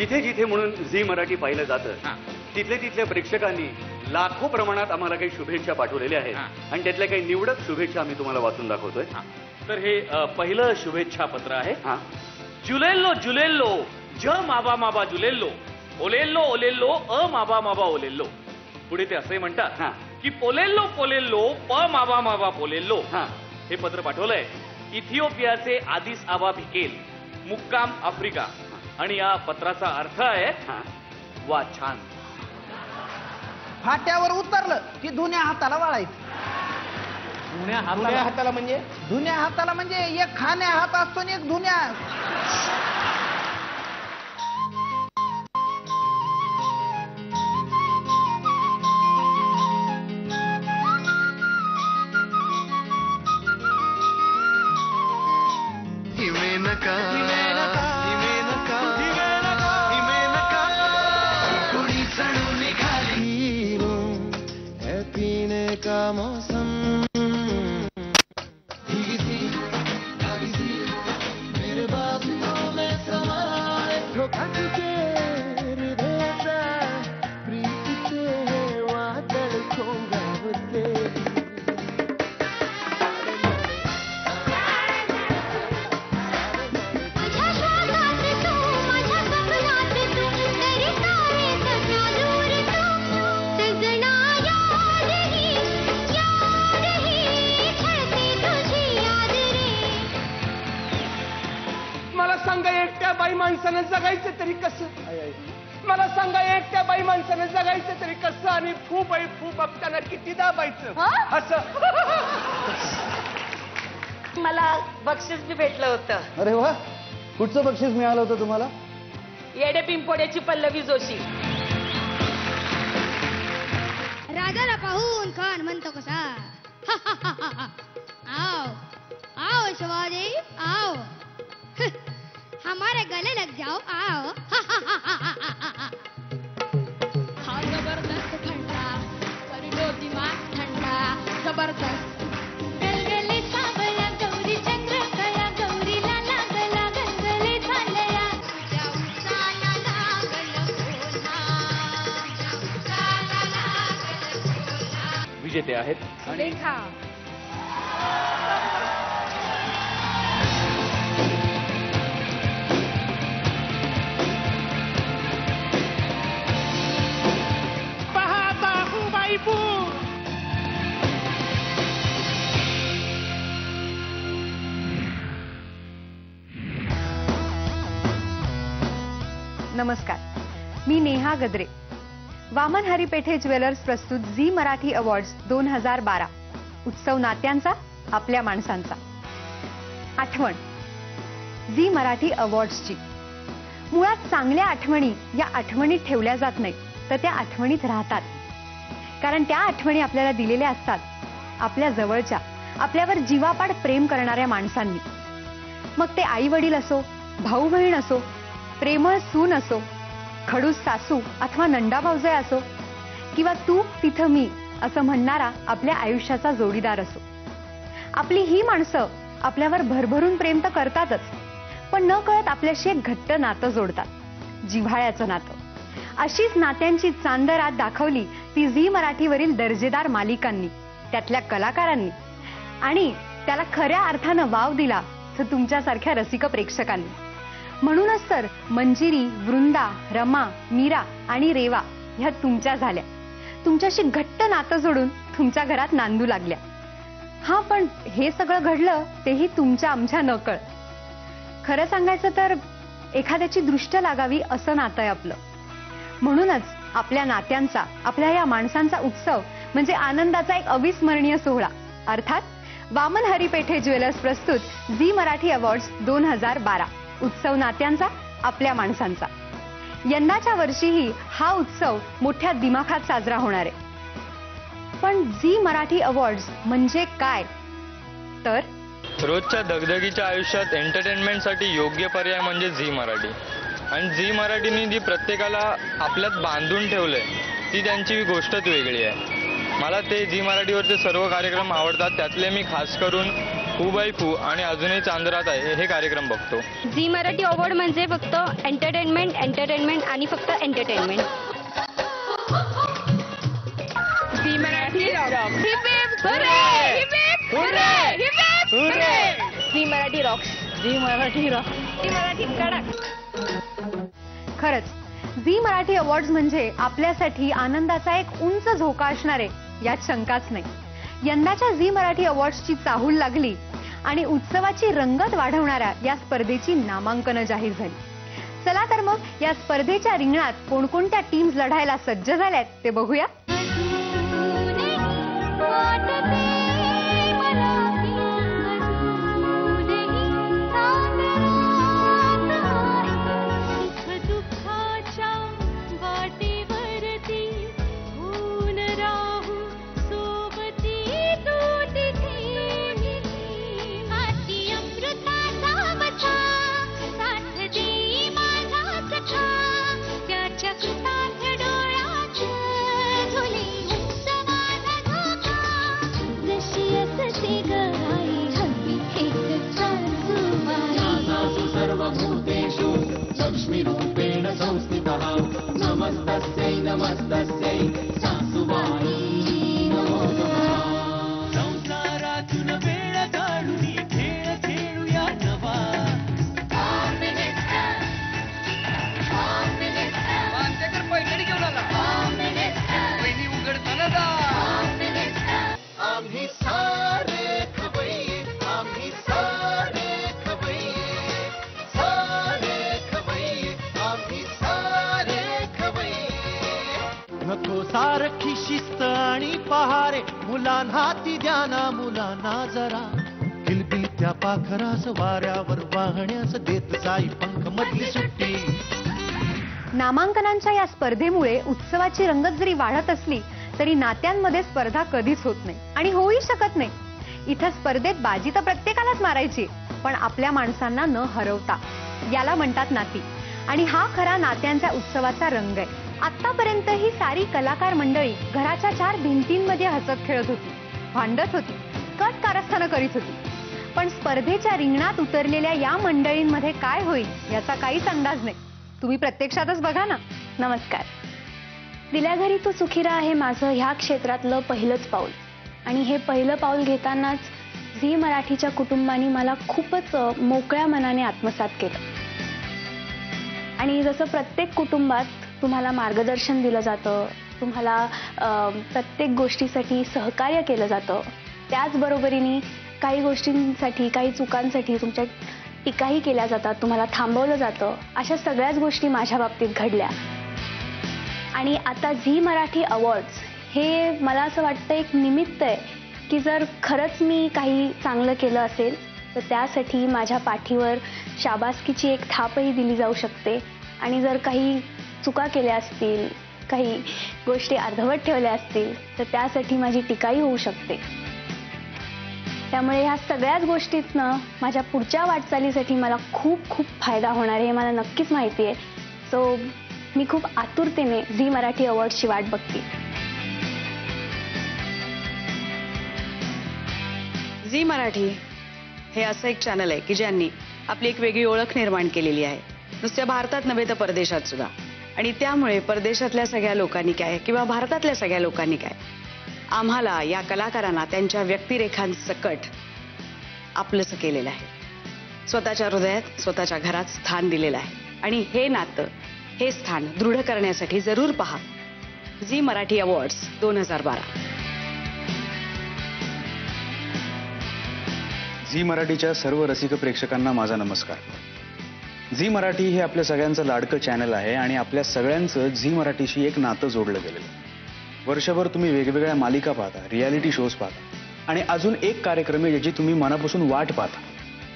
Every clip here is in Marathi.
जिथे जिथे म्हणून झी मराठी पाहिलं जातं तिथले तिथल्या प्रेक्षकांनी लाखो प्रमाणात आम्हाला काही शुभेच्छा पाठवलेल्या आहेत आणि त्यातल्या काही निवडक शुभेच्छा आम्ही तुम्हाला वाचून दाखवतोय. तर हे पहिलं शुभेच्छा पत्र आहे. जुलेल्लो जुलेल्लो ज माबा माबा जुलेल्लो ओलेल्लो ओलेल्लो अ माबा माबा ओलेल्लो. पुढे ते असे म्हणतात की पोलेल्लो पोलेल्लो प माबा माबा पोलेल्लो. हे पत्र पाठवलंय इथिओपियाचे आदिस आबा भिकेल, मुक्काम आफ्रिका. आणि या पत्राचा अर्थ आहे वा छान. फाट्यावर उतरलं की धुण्या हाताला वाळायचं. धुण्या हाताला म्हणजे? धुण्या हाताला म्हणजे एक खाण्या हात असतो आणि एक धुण्या. का मौसम मेरे बाजुओं में समाए धोखा तुझे हृदयाचा प्रीतीचे वादळ खोंगावते. सांगा एकट्या बाई माणसानं जगायचं तरी कसं? मला सांगा एकट्या बाई माणसानं जगायचं तरी कसं? आणि फू बाई फू बघताना किती दाबायचं असं. मला बक्षीस बी भेटलं होतं. अरे वा, कुठचं बक्षीस मिळालं होतं तुम्हाला? येडे पिंपोड्याची पल्लवी जोशी. राजाला पाहून खान म्हणतो कसा, आओ आओ शिवाजी आओ, हमारे गले लग जाओ आओ. हा जबरदस्त ठंडा करी दो दिमाग ठंडा जबरदस्त. गलगले सावळ्या गौरी चंद्रकला गौरीला लागला गलगले झालया. तुझ्या उसाला लागल कोल्हा. विजेते आहेत लेखा. नमस्कार, मी नेहा गद्रे. वामन हरी पेठे ज्वेलर्स प्रस्तुत झी मराठी अवॉर्ड्स 2012 उत्सव नात्यांचा आपल्या माणसांचा. आठवण झी मराठी अवॉर्ड्सची. मुळात चांगल्या आठवणी या आठवणीत ठेवल्या जात नाही, तर त्या आठवणीत राहतात. कारण त्या आठवणी आपल्याला दिलेल्या असतात आपल्या जवळच्या, आपल्यावर जीवापाड प्रेम करणाऱ्या माणसांनी. मग ते आई वडील असो, भाऊ बहीण असो, प्रेमळ सून असो, खडूस सासू अथवा नंदा भाऊजय असो, किंवा तू तिथं मी असं म्हणणारा आपल्या आयुष्याचा जोडीदार असो. आपली ही माणसं आपल्यावर भरभरून प्रेम तर करतातच, पण न कळत आपल्याशी एक घट्ट नातं जोडतात, जिव्हाळ्याचं नातं. अशीच नात्यांची चांदरात दाखवली ती झी मराठीवरील दर्जेदार मालिकांनी, त्यातल्या कलाकारांनी, आणि त्याला खऱ्या अर्थानं वाव दिला तर तुमच्यासारख्या रसिक प्रेक्षकांनी. म्हणूनच तर मंजिरी, वृंदा, रमा, मीरा आणि रेवा ह्या तुमच्या झाल्या, तुमच्याशी घट्ट नातं जोडून तुमच्या घरात नांदू लागल्या. हा, पण हे सगळं घडलं तेही तुमच्या आमच्या नकळ. खरं सांगायचं तर एखाद्याची दृष्ट लागावी असं नातं आहे आपलं. म्हणूनच आपल्या नात्यांचा, आपल्या या माणसांचा उत्सव म्हणजे आनंदाचा एक अविस्मरणीय सोहळा. अर्थात वामन हरी पेठे ज्वेलर्स प्रस्तुत झी मराठी अवॉर्ड्स 2012 उत्सव नात्यांचा आपल्या माणसांचा. यंदाच्या वर्षीही हा उत्सव मोठ्या दिमाखात साजरा होणार आहे. पण झी मराठी अवॉर्ड्स म्हणजे काय? तर रोजच्या दगदगीच्या आयुष्यात एंटरटेनमेंटसाठी योग्य पर्याय म्हणजे झी मराठी. आणि झी मराठीने जी प्रत्येकाला आपल्यात बांधून ठेवलंय ती त्यांची गोष्टच वेगळी आहे. मला ते झी मराठीवरचे सर्व कार्यक्रम आवडतात. त्यातले मी खास करून फू बाई फू आणि अजूनही चांदरात आहे हे कार्यक्रम बघतो. झी मराठी अवॉर्ड म्हणजे फक्त एंटरटेनमेंट आणि फक्त एंटरटेनमेंट. झी मराठी झी मराठी रॉक्स. झी मराठी कडक. खरंच झी मराठी अवॉर्ड्स म्हणजे आपल्यासाठी आनंदाचा एक उंच झोका असणार आहे यात शंकाच नाही. यंदाच्या झी मराठी अवॉर्ड्सची चाहूल लागली आणि उत्सवाची रंगत वाढवणाऱ्या या स्पर्धेची नामांकनं जाहीर झाली. चला तर मग या स्पर्धेच्या रिंगणात कोणकोणत्या टीम्स लढायला सज्ज झाल्यात ते बघूया. लक्ष्मीरूपेण संस्थितः नमस्तस्यै नमस्तस्यै सासुबाई नमो नमः. संसारातून वेळ काढून खेळ खेळूया नवा. पैठणी घेऊन आला. पहिली उघडताना आम्ही सारे खवय्ये, आम्ही सारे नको सारखी शिस्त आणि पहारे, मुलांना ती द्याना मुलांना जरा. किलबिल त्या पाखरास वाऱ्यावर वाहण्यास देत जाई पंख मधली सुट्टी. नामांकनांच्या या स्पर्धेमुळे उत्सवाची रंगत जरी वाढत असली तरी नात्यांमध्ये स्पर्धा कधीच होत नाही आणि होऊही शकत नाही. इथं स्पर्धेत बाजी तर प्रत्येकालाच मारायची, पण आपल्या माणसांना न हरवता. याला म्हणतात नाती आणि हा खरा नात्यांच्या उत्सवाचा रंग आहे. आतापर्यंत ही सारी कलाकार मंडळी घराच्या 4 भिंतींमध्ये हसत खेळत होती, भांडत होती, कट कारस्थानं करीत होती. पण स्पर्धेच्या रिंगणात उतरलेल्या या मंडळींमध्ये काय होईल याचा काहीच अंदाज नाही. तुम्ही प्रत्यक्षातच बघा ना. नमस्कार. दिल्या घरी तू सुखी राहा हे माझं ह्या क्षेत्रातलं पहिलंच पाऊल आणि हे पहिलं पाऊल घेतानाच झी मराठीच्या कुटुंबाने मला खूपच मोकळ्या मनाने आत्मसात केलं. आणि जसं प्रत्येक कुटुंबात तुम्हाला मार्गदर्शन दिलं जातं, तुम्हाला प्रत्येक गोष्टीसाठी सहकार्य केलं जातं, त्याचबरोबरीने काही गोष्टींसाठी काही चुकांसाठी तुमच्या टीकाही केल्या जातात, तुम्हाला थांबवलं जातं. अशा सगळ्याच गोष्टी माझ्या बाबतीत घडल्या. आणि आता झी मराठी अवॉर्ड्स हे मला असं वाटतं एक निमित्त आहे की जर खरंच मी काही चांगलं केलं असेल तर त्यासाठी माझ्या पाठीवर शाबासकीची एक थापही दिली जाऊ शकते. आणि जर काही चुका केल्या असतील, काही गोष्टी अर्धवट ठेवल्या असतील तर त्यासाठी माझी टीकाही होऊ शकते. त्यामुळे ह्या सगळ्याच गोष्टीतनं माझ्या पुढच्या वाटचालीसाठी मला खूप खूप फायदा होणार आहे हे मला नक्कीच माहिती आहे. सो मी खूप आतुरतेने झी मराठी अवॉर्ड्सची वाट बघते. झी मराठी हे असं एक चॅनल आहे की ज्यांनी आपली एक वेगळी ओळख निर्माण केलेली आहे, नुसत्या भारतात नव्हे तर परदेशात सुद्धा. आणि त्यामुळे परदेशातल्या सगळ्या लोकांनी काय किंवा भारतातल्या सगळ्या लोकांनी काय, आम्हाला या कलाकारांना त्यांच्या व्यक्तिरेखांसकट आपलंसं केलेलं आहे. स्वतःच्या हृदयात स्वतःच्या घरात स्थान दिलेलं आहे. आणि हे नातं, हे स्थान दृढ करण्यासाठी जरूर पहा झी मराठी अवॉर्ड्स 2012. झी मराठीच्या सर्व रसिक प्रेक्षकांना माझा नमस्कार. झी मराठी हे आपल्या सगळ्यांचं लाडकं चॅनल आहे आणि आपल्या सगळ्यांचं झी मराठीशी एक नातं जोडलं गेलेलं. वर्षभर तुम्ही वेगवेगळ्या मालिका पाहता, रियालिटी शोज पाहता आणि अजून एक कार्यक्रम आहे ज्याची तुम्ही मनापासून वाट पाहता,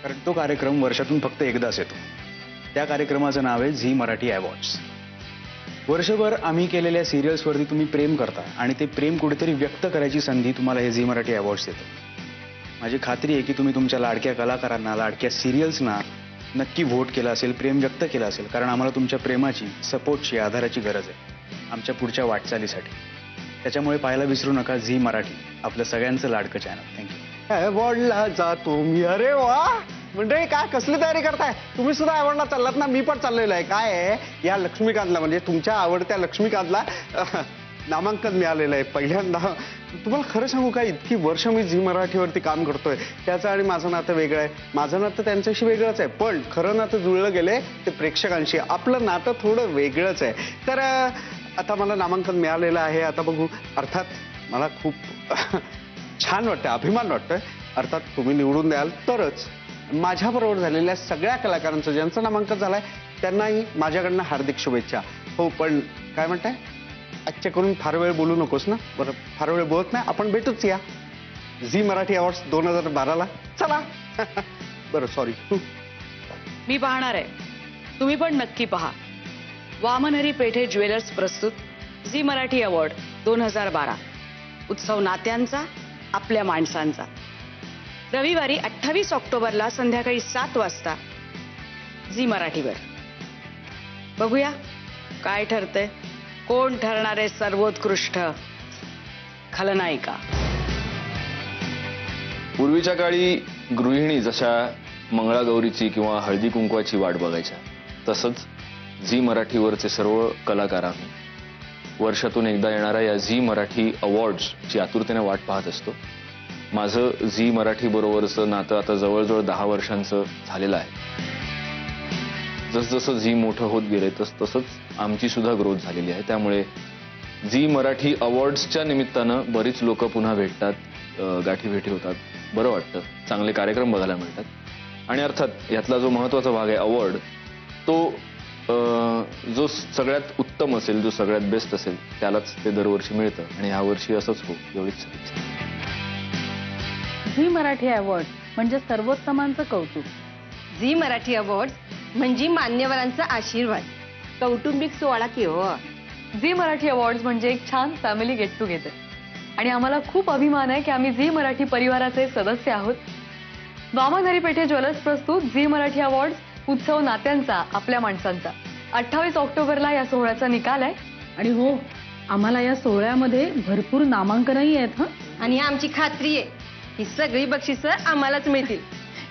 कारण तो कार्यक्रम वर्षातून फक्त एकदाच येतो. त्या कार्यक्रमाचं नाव आहे झी मराठी अवॉर्ड्स. वर्षभर आम्ही केलेल्या सिरियल्सवरती तुम्ही प्रेम करता आणि ते प्रेम कुठेतरी व्यक्त करायची संधी तुम्हाला हे झी मराठी अवॉर्ड्स देतं. माझी खात्री आहे की तुम्ही तुमच्या लाडक्या कलाकारांना, लाडक्या सिरियल्सना नक्की व्होट केलं असेल, प्रेम व्यक्त केलं असेल, कारण आम्हाला तुमच्या प्रेमाची, सपोर्टची, आधाराची गरज आहे आमच्या पुढच्या वाटचालीसाठी. त्याच्यामुळे पाहायला विसरू नका झी मराठी, आपलं सगळ्यांचं लाडकं चॅनल. थँक्यू. अवॉर्डला जातो मी. अरे वा, म्हणजे काय कसली तयारी करताय तुम्ही? सुद्धा अवॉर्डला चाललात ना? मी पण चाललेलो आहे. काय आहे, या लक्ष्मीकांतला म्हणजे तुमच्या आवडत्या लक्ष्मीकांतला नामांकन मिळालेलं आहे पहिल्यांदा. तुम्हाला खरं सांगू का, इतकी वर्ष मी झी मराठीवरती काम करतोय, त्याचं आणि माझं नातं वेगळं आहे. माझं नातं त्यांच्याशी वेगळंच आहे, पण खरं नातं जुळलं गेले ते प्रेक्षकांशी. आपलं नातं थोडं वेगळंच आहे. तर आता मला नामांकन मिळालेलं आहे. आता बघू. अर्थात मला खूप छान वाटतं, अभिमान वाटतोय. अर्थात तुम्ही निवडून द्याल तरच. माझ्याबरोबर झालेल्या सगळ्या कलाकारांचं ज्यांचं नामांकन झालंय त्यांनाही माझ्याकडनं हार्दिक शुभेच्छा. हो, पण काय म्हणताय, आजच्या करून फार वेळ बोलू नकोस ना? बरं, फार वेळ बोलत नाही, आपण भेटूच या झी मराठी अवॉर्ड्स 2012ला. चला. बरं, सॉरी. मी पाहणार आहे, तुम्ही पण नक्की पहा. वामनहरी पेठे ज्वेलर्स प्रस्तुत झी मराठी अवॉर्ड 2012, उत्सव नात्यांचा, आपल्या माणसांचा. रविवारी 28 ऑक्टोबरला संध्याकाळी 7 वाजता झी मराठीवर. बघूया काय ठरतंय, कोण ठरणार आहे सर्वोत्कृष्ट खलनायिका. पूर्वीच्या काळी गृहिणी जशा मंगळागौरीची किंवा हळदी कुंकवाची वाट बघायच्या, तसंच झी मराठीवरचे सर्व कलाकार आम्ही वर्षातून एकदा येणाऱ्या या झी मराठी अवॉर्ड्सची आतुरतेने वाट पाहत असतो. माझं झी मराठी बरोबरचं नातं आता जवळजवळ 10 वर्षांचं झालेलं आहे. जसजसं झी मोठं होत गेलंय तसंच आमची सुद्धा ग्रोथ झालेली आहे. त्यामुळे झी मराठी अवॉर्ड्सच्या निमित्तानं बरीच लोक पुन्हा भेटतात, गाठीभेटी होतात, बरं वाटतं, चांगले कार्यक्रम बघायला मिळतात. आणि अर्थात यातला जो महत्त्वाचा भाग आहे अवॉर्ड, तो जो सगळ्यात उत्तम असेल, जो सगळ्यात बेस्ट असेल त्यालाच ते दरवर्षी मिळतं. आणि यावर्षी असंच हो, एवढीच शुभेच्छा. झी मराठी अवॉर्ड म्हणजे सर्वोत्तमांचं कौतुक. झी मराठी अवॉर्ड म्हणजे मान्यवरांचा आशीर्वाद, कौटुंबिक सोहळा की हो. झी मराठी अवॉर्ड्स म्हणजे एक छान फॅमिली गेट टुगेदर. आणि आम्हाला खूप अभिमान आहे की आम्ही झी मराठी परिवाराचे सदस्य आहोत. वामनहरी पेठे ज्वेलर्स प्रस्तुत झी मराठी अवॉर्ड्स, उत्सव नात्यांचा, आपल्या माणसांचा. 28 ऑक्टोबरला या सोहळ्याचा निकाल आहे. आणि हो, आम्हाला या सोहळ्यामध्ये भरपूर नामांकनही आहेत. आणि आमची खात्री आहे ही सगळी बक्षिसं आम्हालाच मिळतील,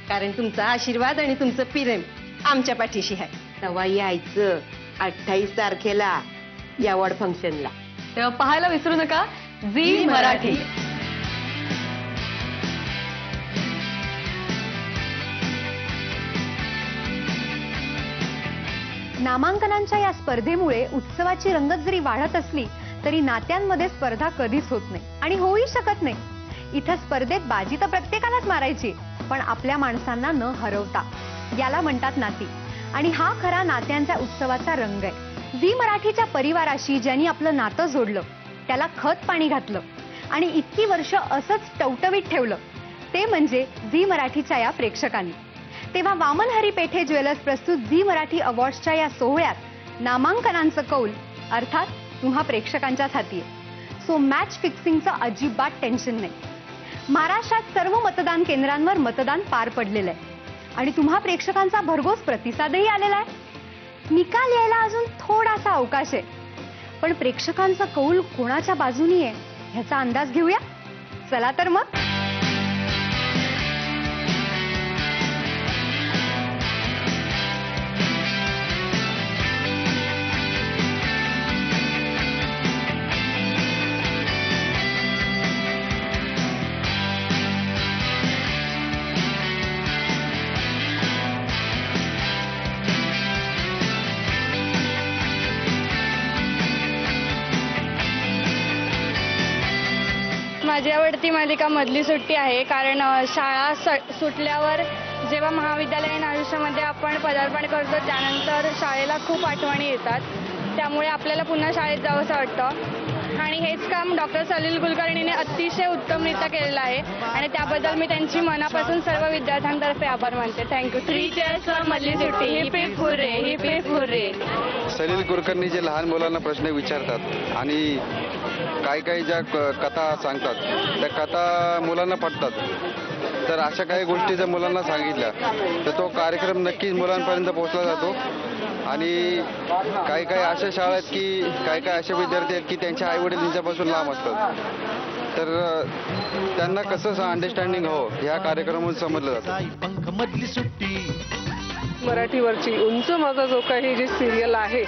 कारण तुमचा आशीर्वाद आणि तुमचं प्रेम आमच्या पाठीशी आहे. तेव्हा यायचं 28 तारखेला या अवॉर्ड फंक्शनला. तेव्हा पाहायला विसरू नका झी मराठी. नामांकनांच्या या स्पर्धेमुळे उत्सवाची रंगत जरी वाढत असली तरी नात्यांमध्ये स्पर्धा कधीच होत नाही आणि होऊही शकत नाही. इथं स्पर्धेत बाजी तर प्रत्येकालाच मारायची, पण आपल्या माणसांना न हरवता. याला म्हणतात नाती. आणि हा खरा नात्यांच्या उत्सवाचा रंग आहे. झी मराठीच्या परिवाराशी ज्यांनी आपलं नातं जोडलं, त्याला खत पाणी घातलं आणि इतकी वर्ष असंच टवटवीत ठेवलं, ते म्हणजे झी मराठीच्या या प्रेक्षकांनी. तेव्हा वामनहरी पेठे ज्वेलर्स प्रस्तुत झी मराठी अवॉर्ड्सच्या या सोहळ्यात नामांकनांचं कौल अर्थात तुम्हा प्रेक्षकांच्याच हाती आहे. सो मॅच फिक्सिंगचं अजिबात टेन्शन नाही. महाराष्ट्रात सर्व मतदान केंद्रांवर मतदान पार पडलेलं आहे आणि तुम्हा प्रेक्षकांचा भरघोस प्रतिसादही आलेला आहे. निकाल यायला अजून थोडासा अवकाश आहे, पण प्रेक्षकांचा कौल कोणाच्या बाजूनी आहे ह्याचा अंदाज घेऊया. चला तर मग. माझी आवडती मालिका मधली सुट्टी आहे, कारण शाळा सुटल्यावर जेव्हा महाविद्यालयीन आयुष्यामध्ये आपण पदार्पण करतो त्यानंतर शाळेला खूप आठवणी येतात. त्यामुळे आपल्याला पुन्हा शाळेत जावंसं वाटतं आणि हेच काम डॉक्टर सलील कुलकर्णीने अतिशय उत्तमरित्या केलेलं आहे आणि त्याबद्दल मी त्यांची मनापासून सर्व विद्यार्थ्यांतर्फे आभार मानते. थँक्यू. 3 cheers for मधली सुट्टी. Heap heap hurray, heap heap hurray. Salil Kulkarni जे लहान मुलांना प्रश्न विचारतात आणि काही ज्या कथा सांगतात त्या कथा मुलांना पटतात. तर अशा काही गोष्टी जर मुलांना सांगितल्या तर तो कार्यक्रम नक्कीच मुलांपर्यंत पोहोचला जातो आणि काही काही अशा शाळा आहेत की काही असे विद्यार्थी आहेत की त्यांचे आईवडील त्यांच्यापासून लांब असतात, तर त्यांना कसं अंडरस्टँडिंग हो ह्या कार्यक्रमातून समजलं जातं. मधली सुट्टी मराठीवरची उंच माझा जो काही जी सिरियल आहे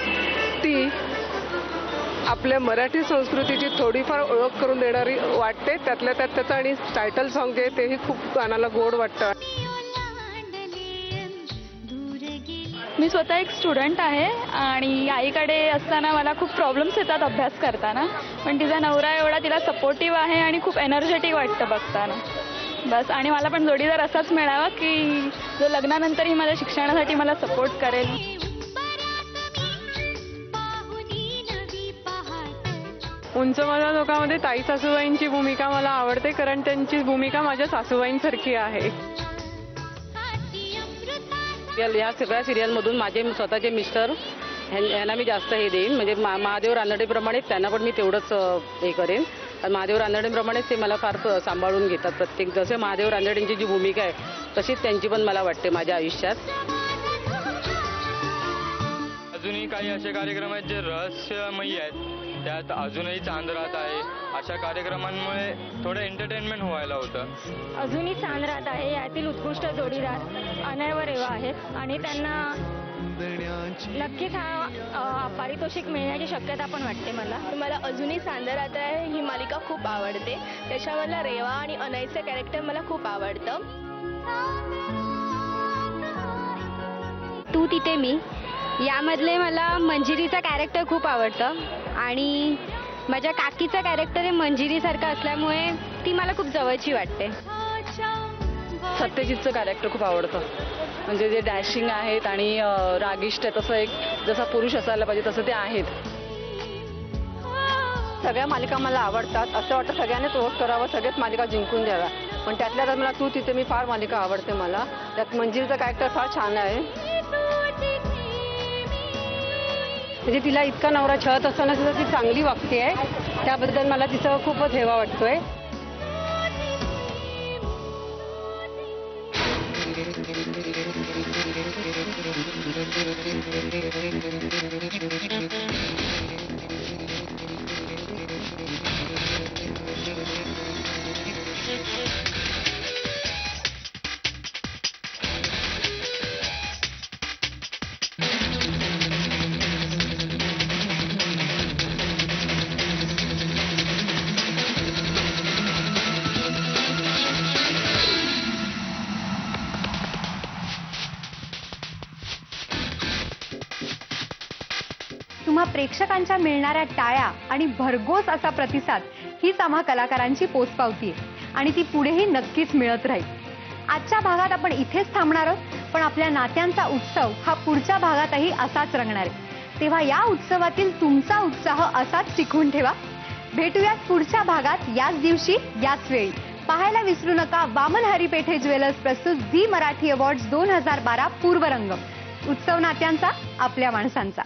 ती आपल्या मराठी संस्कृतीची थोडीफार ओळख करून देणारी वाटते. त्यातल्या त्यात त्याचं आणि टायटल सॉन्ग जे आहे तेही खूप गाण्याला गोड वाटतं. मी स्वतः एक स्टुडंट आहे आणि आईकडे असताना मला खूप प्रॉब्लेम्स येतात अभ्यास करताना, पण तिचा नवरा एवढा तिला सपोर्टिव्ह आहे आणि खूप एनर्जेटिक वाटतं बघताना. बस, आणि मला पण जोडीदार असाच मिळावा की जो लग्नानंतरही माझ्या शिक्षणासाठी मला सपोर्ट करेल. उंच माझ्या लोकांमध्ये ताई सासूबाईंची भूमिका मला आवडते, कारण त्यांची भूमिका माझ्या सासूबाईंसारखी आहे. या सगळ्या सिरियलमधून माझे स्वतःचे मिस्टर यांना मी जास्त हे देईन, म्हणजे महादेव रानडेप्रमाणे त्यांना पण मी तेवढंच हे करेन. कारण महादेव रानडेप्रमाणेच ते मला फार सांभाळून घेतात. प्रत्येक जसे महादेव रानडेंची जी भूमिका आहे तशीच त्यांची पण मला वाटते माझ्या आयुष्यात. अजूनही काही असे कार्यक्रम आहेत जे रहस्यमयी आहेत, त्यात अजूनही चांद राहत आहे. अशा कार्यक्रमांमुळे थोडं एंटरटेनमेंट व्हायला होतं. अजूनही चांद राहत आहे यातील उत्कृष्ट जोडीदार अनय व रेवा आहेत आणि त्यांना नक्कीच हा पारितोषिक मिळण्याची शक्यता पण वाटते मला. मला अजूनही चांद राहत आहे ही मालिका खूप आवडते. त्याच्यावरला रेवा आणि अनयचं कॅरेक्टर मला खूप आवडतं. तू तिथे मी यामधले मला मंजिरीचं कॅरेक्टर खूप आवडतं आणि माझ्या काकीचं कॅरेक्टर हे मंजिरीसारखं असल्यामुळे ती मला खूप जवळची वाटते. सत्यजितचं कॅरेक्टर खूप आवडतं, म्हणजे जे डॅशिंग आहेत आणि रागिष्ट आहे, तसं एक जसा पुरुष असायला पाहिजे तसं ते आहेत. सगळ्या मालिका मला आवडतात. असं वाटतं सगळ्यांनीच वोट करावं, सगळ्याच मालिका जिंकून द्याव्या. पण त्यातल्या त्यात मला तू तिथे मी फार मालिका आवडते. मला त्यात मंजिरीचं कॅरेक्टर फार छान आहे. म्हणजे तिला इतका नवरा छळत असताना सुद्धा ती चांगली वागते आहे, त्याबद्दल मला तिचं खूपच हेवा वाटतोय. तुम्हा प्रेक्षकांच्या मिळणाऱ्या टाळ्या आणि भरघोस असा प्रतिसाद हीच आम्हा कलाकारांची पोचपावती आहे आणि ती पुढेही नक्कीच मिळत राहील. आजच्या भागात आपण इथेच थांबणार आहोत, पण आपल्या नात्यांचा उत्सव हा पुढच्या भागातही असाच रंगणार आहे. तेव्हा या उत्सवातील तुमचा उत्साह असाच टिकवून ठेवा. भेटूयात पुढच्या भागात याच दिवशी याच वेळी. पाहायला विसरू नका वामन हरी पेठे ज्वेलर्स प्रस्तुत झी मराठी अवॉर्ड्स 2012 पूर्वरंग. उत्सव नात्यांचा, आपल्या माणसांचा.